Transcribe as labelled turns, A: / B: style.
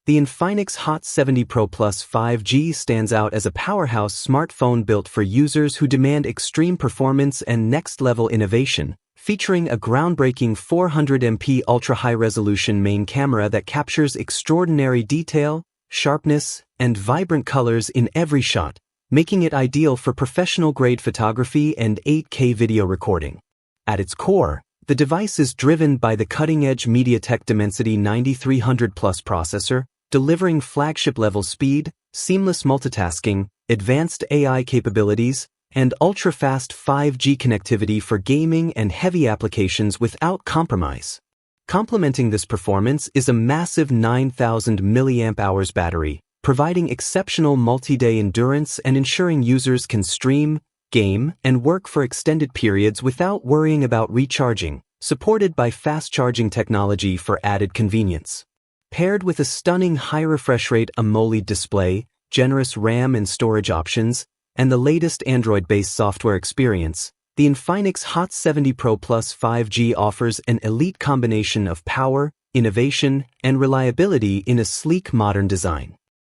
A: The Infinix Hot 70 Pro Plus 5G stands out as a powerhouse smartphone built for users who demand extreme performance and next-level innovation, featuring a groundbreaking 400MP ultra-high-resolution main camera that captures extraordinary detail, sharpness, and vibrant colors in every shot, making it ideal for professional-grade photography and 8K video recording. At its core, the device is driven by the cutting-edge MediaTek Dimensity 9300 Plus processor, delivering flagship-level speed, seamless multitasking, advanced AI capabilities, and ultra-fast 5G connectivity for gaming and heavy applications without compromise. Complementing this performance is a massive 9,000 mAh battery, providing exceptional multi-day endurance and ensuring users can stream, game, and work for extended periods without worrying about recharging, supported by fast-charging technology for added convenience. Paired with a stunning high refresh rate AMOLED display, generous RAM and storage options, and the latest Android-based software experience, the Infinix Hot 70 Pro Plus 5G offers an elite combination of power, innovation, and reliability in a sleek modern design.